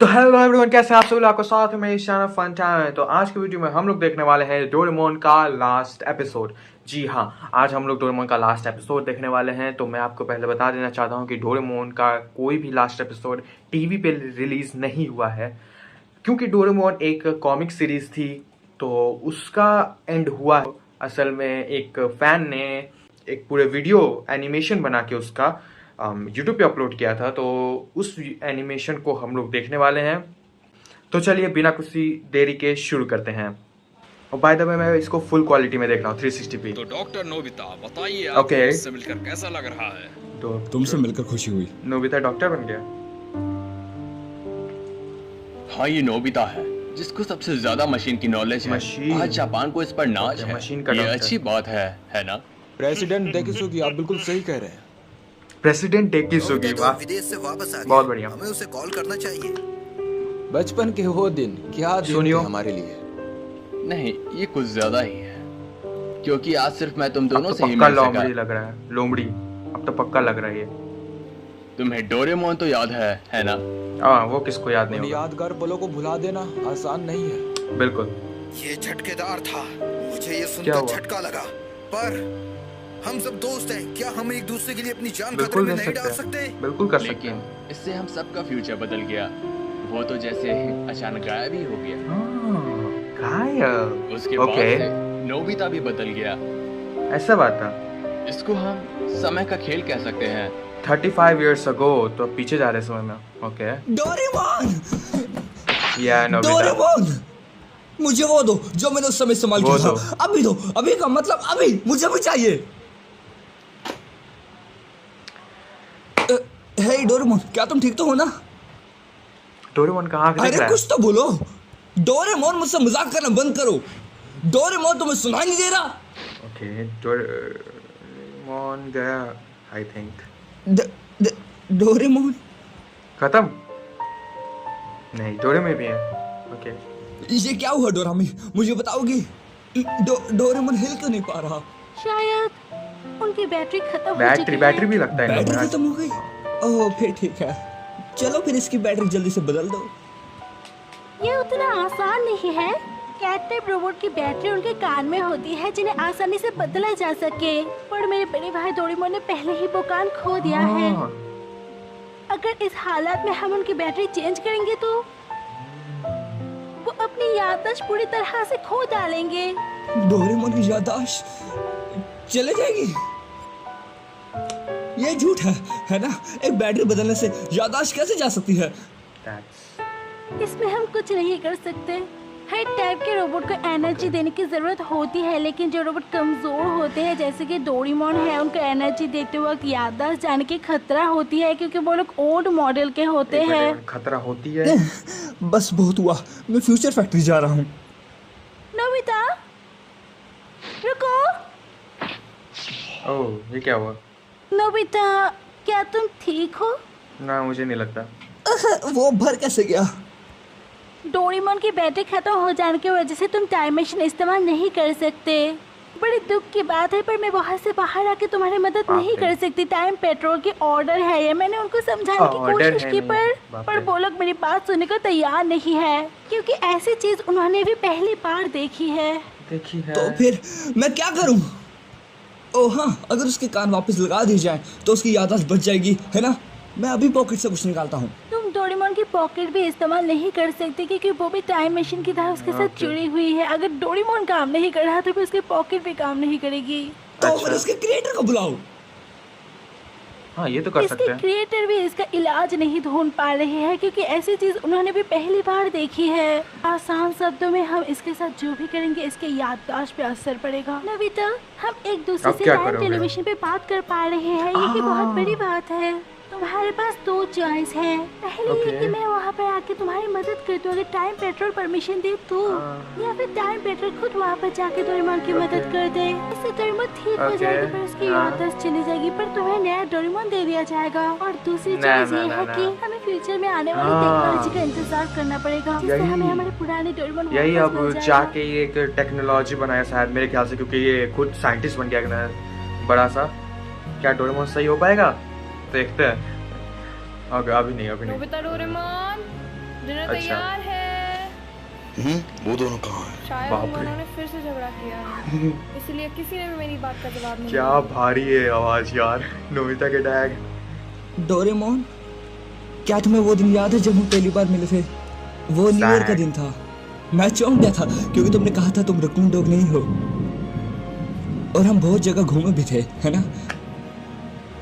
तो hello everyone, कैसे हैं आप सभी? आपको साथ में ईशान फन टाइम है। तो आज की वीडियो में हम लोग देखने वाले हैं डोरेमोन का लास्ट एपिसोड। जी हाँ, आज हम लोग डोरेमोन का लास्ट एपिसोड देखने वाले हैं। तो मैं आपको पहले बता देना चाहता हूँ कि डोरेमोन का कोई भी लास्ट एपिसोड टीवी पे रिलीज नहीं हुआ है, क्योंकि डोरेमोन एक कॉमिक सीरीज थी तो उसका एंड हुआ है। असल में एक फैन ने एक पूरे वीडियो एनिमेशन बना के उसका यूट्यूब पे अपलोड किया था, तो उस एनिमेशन को हम लोग देखने वाले हैं। तो चलिए बिना किसी देरी के शुरू करते हैं। और बाय द वे मैं इसको फुल क्वालिटी में देख रहा हूँ 360p। तो डॉक्टर नोबिता बताइए, आपको ओके। मुझसे मिलकर कैसा लग रहा है? तो तुमसे मिलकर खुशी हुई। नोबिता डॉक्टर बन गया। हाँ, ये नोबिता है जिसको सबसे ज्यादा मशीन की नॉलेज है। मशीन। आज जापान को इस पर नाज है। मशीन का ये डॉक्टर। अच्छी बात है ना? प्रेसिडेंट डेकिसुगी, आप बिल्कुल सही कह रहे हैं। प्रेसिडेंट डेकिसुगी, वाह, विदेश से वापस आ गया। बहुत बढ़िया। हमें उसे कॉल करना चाहिए। बचपन के वो दिन क्या दिन सुनियो। थे हमारे लिए। नहीं, ये कुछ ज्यादा ही है, क्योंकि आज सिर्फ मैं तुम अब दोनों तो से ही पक्का मिल सका। लोमड़ी लग रहा है। लोमड़ी अब तो पक्का लग रहा है ये। तुम्हें डोरेमोन तो याद है ना? हाँ, वो किसको याद नहीं उन होगा। यादगार पलों को भुला देना आसान नहीं है। बिल्कुल। ये झटकेदार था, मुझे ये क्या सुनकर हुआ? झटका लगा। पर हम सब दोस्त हैं, क्या हम एक दूसरे के लिए अपनी जान खतरे बिल्कुल में कर नहीं डाल सकते सकते? हैं, बिल्कुल कर सकते लेकिन हैं। इससे हम सबका फ्यूचर बदल गया। वो तो जैसे अचानक गायब ही हो गया। हाँ, गायब। उसके बाद ओके, से नोबिता भी बदल गया। ऐसा बात था। इसको हम समय का खेल कह सकते हैं। 35 years ago, तो पीछे जा रहे समय में। ओके। डोरेमोन! या नोबिता। डोरेमोन! मुझे वो दो जो मैंने उस समय इस्तेमाल वो किया था। अभी दो, अभी का मतलब अभी, मुझे भी चाहिए। हे डोरेमोन, क्या तुम ठीक तो हो ना? डोरेमोन का आंख दिख अरे रहा है। कुछ तो बोलो। डोरेमोन, मुझसे मजाक करना बंद करो। डोरेमोन, तुम्हें सुनाई नहीं दे रहा? ओके, डोरेमोन गया, आई थिंक। डोरेमोन? खत्म? नहीं, डोरे में भी है। ओके। ये क्या हुआ डोरामी? मुझे बताओगी? डोरेमोन हिल क्यों नहीं पा रहा? शायद उनकी बैटरी खत्म हो चुकी है। बैटरी भी लगता है इन बैटरी लोगों खत्म हो गई? ओह, फिर ठीक है। चलो फिर इसकी बैटरी जल्दी से बदल दो। ये उतना आसान नहीं है। कैट टाइप रोबोट की बैटरी उनके कान में होती है जिन्हें आसानी से बदला जा सके, पर मेरे बड़े भाई डोरेमोन ने पहले ही वो कान खो दिया है। हाँ, अगर इस हालात में हम उनकी बैटरी चेंज करेंगे तो वो अपनी याददाश्त पूरी तरह से खो डालेंगे। डोरेमोन की याददाश्त चले जाएगी? ये झूठ है ना? एक बैटरी बदलने से याददाश्त कैसे जा सकती है? that's- इसमें हम कुछ नहीं कर सकते। हर टाइप के रोबोट को एनर्जी देने की जरूरत होती है, लेकिन जो रोबोट कमजोर होते हैं जैसे कि डोरेमोन है, उनको एनर्जी देते वक्त याददाश्त जाने की खतरा होती है, क्योंकि वो लोग ओल्ड मॉडल के होते एक हैं। मिनट, खतरा होती है। बस बहुत हुआ, मैं फ्यूचर फैक्ट्री जा रहा हूँ। नोबिता, रुको। ओह, ये क्या हुआ? नोबिता, क्या तुम ठीक हो? ना, मुझे नहीं लगता। वो भर कैसे गया? डोरेमोन की बैटरी खत्म हो जाने की वजह से तुम टाइम मशीन इस्तेमाल नहीं कर सकते। बड़ी दुख की बात है, पर मैं वहाँ से बाहर आके तुम्हारी मदद बाप नहीं रे। कर सकती। टाइम पेट्रोल की ऑर्डर है ये। मैंने उनको समझाने की ऑर्डर कोशिश है की, नहीं, बाप पर रे। वो लोग मेरी बात सुनने को तैयार नहीं है, क्योंकि ऐसी चीज उन्होंने भी पहली बार देखी है। देखी है। तो फिर मैं क्या करूँ? ओह हाँ, अगर उसके कान वापस लगा दिए जाए तो उसकी याददाश्त बच जाएगी, है ना? मैं अभी पॉकेट से कुछ निकालता हूँ। तुम डोरेमोन की पॉकेट भी इस्तेमाल नहीं कर सकते, क्योंकि वो भी टाइम मशीन की तरह उसके साथ जुड़ी हुई है। अगर डोरेमोन काम नहीं कर रहा तो फिर उसकी पॉकेट भी काम नहीं करेगी। तो अच्छा। फिर उसके क्रिएटर को बुलाओ। हाँ, ये तो कर सकते इसके हैं। क्रिएटर भी इसका इलाज नहीं ढूंढ पा रहे हैं, क्योंकि ऐसी चीज उन्होंने भी पहली बार देखी है। आसान शब्दों में, हम इसके साथ जो भी करेंगे इसके याददाश्त पे असर पड़ेगा। नविता, हम एक दूसरे अब से क्या लाइव करोगे? टेलीविजन पे बात कर पा रहे हैं, ये भी बहुत बड़ी बात है। तुम्हारे पास दो चॉइस है। पहले ये कि मैं वहाँ पर आके तुम्हारी मदद कर दूँ, अगर टाइम पेट्रोल परमिशन दे तो, या फिर टाइम पेट्रोल खुद वहाँ पर जाके डोरेमोन की मदद कर दे। इससे डोरेमोन ठीक हो जाएगी, पर उसकी याददाश्त चली जाएगी, पर तुम्हें नया डोरेमोन दे दिया जाएगा। और दूसरी ना, चॉइस ना, ये ना, है ना। कि हमें फ्यूचर में आने वाली हाँ। टेक्नोलॉजी का इंतजार करना पड़ेगा, जिससे यही- हमें हमारे पुराने डोरेमोन यही वापस अब मिल जाएगा। जाके ये एक टेक्नोलॉजी बनाया शायद, मेरे ख्याल से, क्योंकि ये खुद साइंटिस्ट बन गया ना, बड़ा सा। क्या डोरेमोन सही हो पाएगा? देखते हैं। अभी नहीं। नोबिता डोरेमोन, डिनर अच्छा। तैयार है। वो दोनों कहाँ हैं? शायद बाप उन रे। दोनों ने फिर से झगड़ा किया है, इसलिए किसी ने भी मेरी बात का जवाब नहीं क्या दिया। भारी है आवाज यार, नोबिता के डैग। डोरेमोन, क्या तुम्हें वो दिन याद है जब हम पहली बार मिले थे? वो न्यू ईयर का Sad. दिन था। मैं चौंक गया था क्योंकि तुमने कहा था तुम रकून डॉग नहीं हो। और हम बहुत जगह घूमे भी थे, है ना?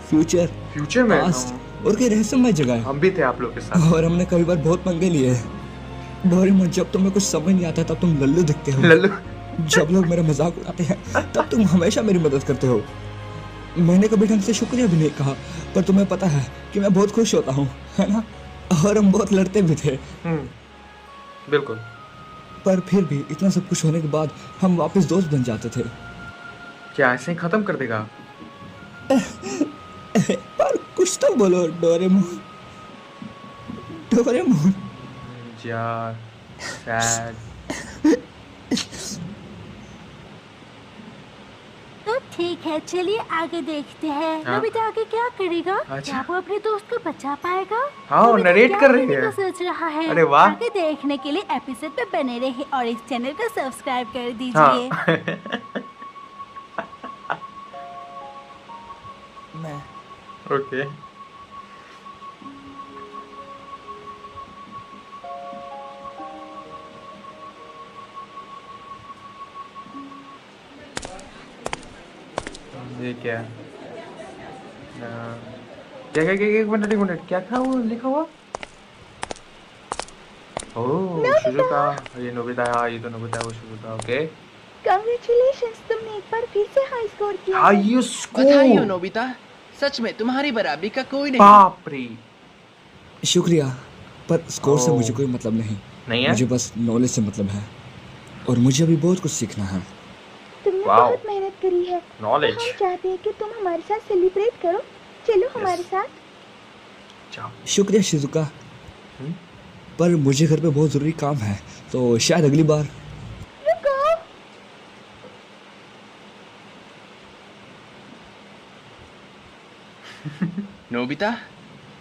फ्यूचर, फ्यूचर में पास्ट और कई रहस्यमय जगह है। हम भी थे आप लोग के साथ। और हमने कई बार बहुत पंगे लिए हैं। डोरेमोन, जब तुम्हें कुछ समझ नहीं आता तब तुम लल्लू दिखते हो। लल्लू। जब लोग मेरा मजाक उड़ाते हैं तब तुम हमेशा मेरी मदद करते हो। मैंने कभी ढंग से शुक्रिया भी नहीं कहा, पर तुम्हें पता है कि मैं बहुत खुश होता हूँ, है ना? और हम बहुत लड़ते भी थे, बिल्कुल। पर फिर भी इतना सब कुछ होने के बाद हम वापस दोस्त बन जाते थे। क्या ऐसे ही खत्म कर देगा? पर कुछ तो बोलो डोरेमोन। डोरेमोन, यार सैड। तो ठीक है, चलिए आगे देखते हैं। हाँ। नोबिता आगे क्या करेगा? अच्छा। क्या वो अपने दोस्त को बचा पाएगा? हाँ, वो नोबिता narrate क्या कर रही करने है। का सोच रहा है? अरे वाह। आगे देखने के लिए एपिसोड पे बने रहिए और इस चैनल को सब्सक्राइब कर दीजिए। हाँ। मैं ओके। ये क्या? क्या क्या क्या एक मिनट क्या था वो लिखा हुआ? ओह शिजुका, ये नोबिता है। हाँ, ये तो नोबिता है, वो शिजुका। ओके। कांग्रेचुलेशंस, तुमने एक बार फिर से हाई स्कोर किया। हाई बधाई हो स्कोर। नोबिता, सच में तुम्हारी बराबरी का कोई नहीं। बाप रे। शुक्रिया, पर स्कोर से ओह। मुझे कोई मतलब नहीं। नहीं है? मुझे बस नॉलेज से मतलब है, और मुझे अभी बहुत कुछ सीखना है। तुमने वाओ। बहुत मेहनत करी है। नॉलेज। हम चाहते हैं कि तुम हमारे साथ सेलिब्रेट करो। चलो हमारे साथ। जाओ। शुक्रिया शिजुका, हम्म? पर मुझे घर पे बहुत ज़रूरी काम है, तो शायद अगली बार। रुको। नोबिता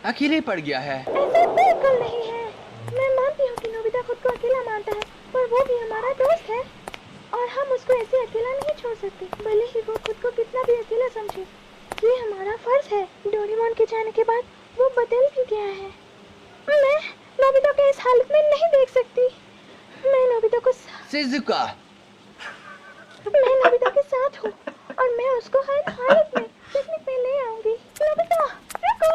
अकेले पड़ गया है। ऐसा बिल्कुल नहीं है। मैं मानती हूँ कि नोबिता खुद को अकेला मानता है, पर वो भी हमारा दोस्त है और हम उसको ऐसे अकेला नहीं छोड़ सकते, भले ही वो खुद को कितना भी अकेला समझे। ये हमारा फर्ज है। डोरेमोन के जाने के बाद वो बदल भी गया है। मैं नोबिता को इस हालत में नहीं देख सकती। मैं नोबिता को शिजुका, मैं नोबिता के साथ हूँ और मैं उसको हर हालत में पिकनिक में ले आऊंगी। नोबिता रुको।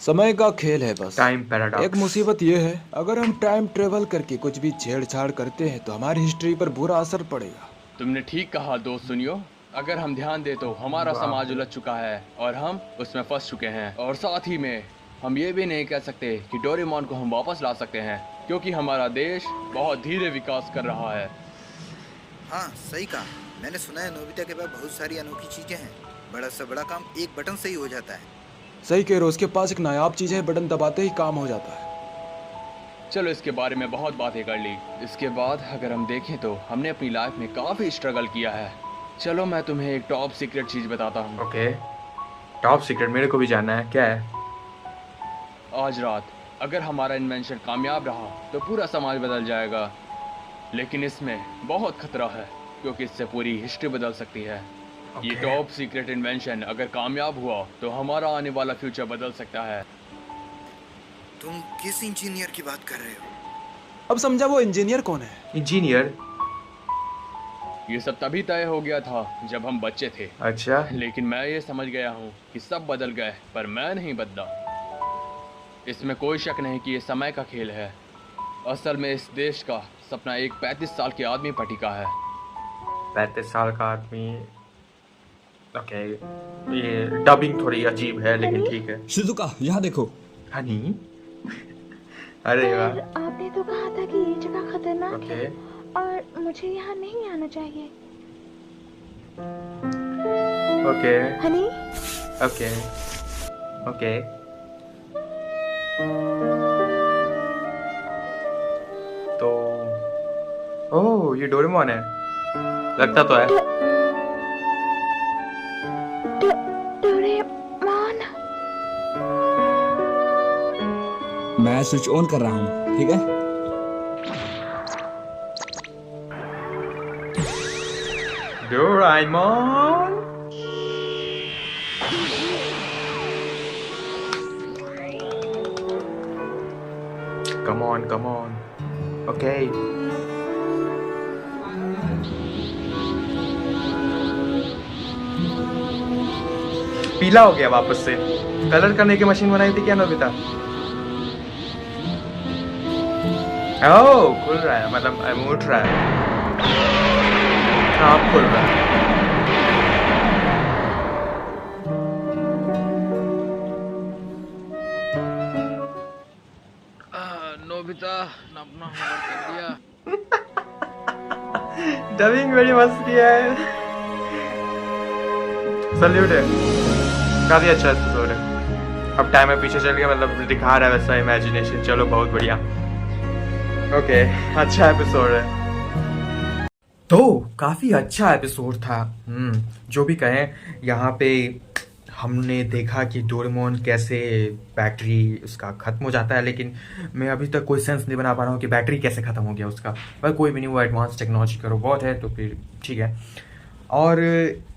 समय का खेल है बस। Time paradox. एक मुसीबत ये है, अगर हम टाइम ट्रेवल करके कुछ भी छेड़छाड़ करते हैं तो हमारी हिस्ट्री पर बुरा असर पड़ेगा। तुमने ठीक कहा दोस्त। सुनियो, अगर हम ध्यान दे तो हमारा समाज उलझ चुका है और हम उसमें फंस चुके हैं। और साथ ही में हम ये भी नहीं कह सकते कि डोरेमोन को हम वापस ला सकते हैं, क्योंकि हमारा देश बहुत धीरे विकास कर रहा है। हाँ सही कहा। मैंने सुना है नोबिता के पास बहुत सारी अनोखी चीजें हैं। बड़ा से बड़ा काम एक बटन से ही हो जाता है। सही कह रहे हो, उसके पास एक नायाब चीज है, बटन दबाते ही काम हो जाता है। चलो इसके बारे में बहुत बातें कर ली। इसके बाद अगर हम देखें तो हमने अपनी लाइफ में काफ़ी स्ट्रगल किया है। चलो मैं तुम्हें एक टॉप सीक्रेट चीज़ बताता हूँ। ओके। टॉप सीक्रेट मेरे को भी जानना है, क्या है? आज रात अगर हमारा इन्वेंशन कामयाब रहा तो पूरा समाज बदल जाएगा, लेकिन इसमें बहुत खतरा है क्योंकि इससे पूरी हिस्ट्री बदल सकती है। ये टॉप सीक्रेट इन्वेंशन अगर कामयाब हुआ तो हमारा आने वाला फ्यूचर बदल सकता है। तुम किस इंजीनियर की बात कर रहे हो? अब समझा वो इंजीनियर कौन है। इंजीनियर? ये सब तभी तय हो गया था जब हम बच्चे थे, अच्छा। लेकिन मैं ये समझ गया हूँ कि सब बदल गए पर मैं नहीं बदला। इसमें कोई शक नहीं कि ये समय का खेल है। असल में इस देश का सपना एक 35 साल के आदमी पर टिका है। 35 साल का आदमी। ओके, ये डबिंग थोड़ी अजीब है लेकिन ठीक है। शिजुका, यहाँ देखो। हनी। अरे वाह। आपने तो कहा था कि ये जगह खतरनाक ओके। है और मुझे यहाँ नहीं आना चाहिए। ओके। हनी, ओके। ओके। तो ओह, ये डोरेमोन है, लगता तो है। डोरेमोन। मैं स्विच ऑन कर रहा हूँ, ठीक है? डोरेमोन come on okay पीला हो गया वापस से। कलर करने की मशीन बनाई थी क्या नोबिता? ओह खुल रहा है, मतलब उठ रहा है। हाँ खुल रहा है। नोबिता ने अपना होमवर्क कर दिया। डबिंग बड़ी मस्त किया है। सल्यूट है, काफी अच्छा एपिसोड है। अब टाइम में पीछे चल गया, मतलब दिखा रहा है वैसा इमेजिनेशन। चलो बहुत बढ़िया, ओके अच्छा एपिसोड है। तो काफी अच्छा एपिसोड था। जो भी कहें, यहाँ पे हमने देखा कि डोरेमोन कैसे बैटरी उसका खत्म हो जाता है, लेकिन मैं अभी तक कोई सेंस नहीं बना पा रहा हूँ कि बैटरी कैसे खत्म हो गया उसका। पर कोई भी नहीं, वो एडवांस टेक्नोलॉजी का रोबोट है तो फिर ठीक है। और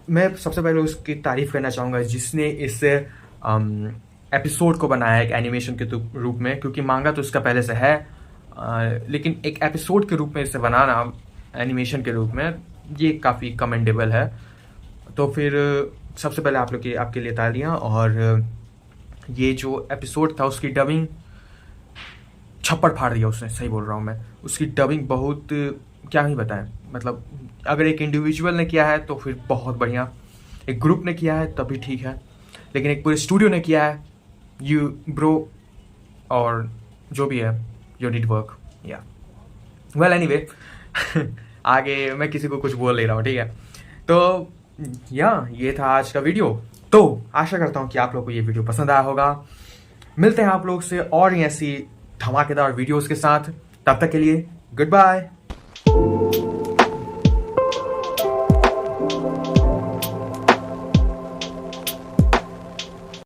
मैं सबसे पहले उसकी तारीफ करना चाहूँगा जिसने इस एपिसोड को बनाया एक एनिमेशन के रूप में, क्योंकि मांगा तो उसका पहले से है, लेकिन एक एपिसोड के रूप में इसे बनाना एनिमेशन के रूप में, ये काफ़ी कमेंडेबल है। तो फिर सबसे पहले आप लोग की आपके लिए तालियां। और ये जो एपिसोड था उसकी डबिंग छप्पड़ फाड़ दिया उसने, सही बोल रहा हूँ मैं। उसकी डबिंग बहुत, क्या ही बताएं, मतलब अगर एक इंडिविजुअल ने किया है तो फिर बहुत बढ़िया, एक ग्रुप ने किया है तभी ठीक है, लेकिन एक पूरे स्टूडियो ने किया है, यू ब्रो, और जो भी है, यू डिड वर्क या वेल एनीवे। आगे मैं किसी को कुछ बोल ले रहा हूँ, ठीक है। तो ये था आज का वीडियो। तो आशा करता हूँ कि आप लोग को ये वीडियो पसंद आया होगा। मिलते हैं आप लोग से और ऐसी धमाकेदार वीडियोस के साथ। तब तक के लिए गुड बाय।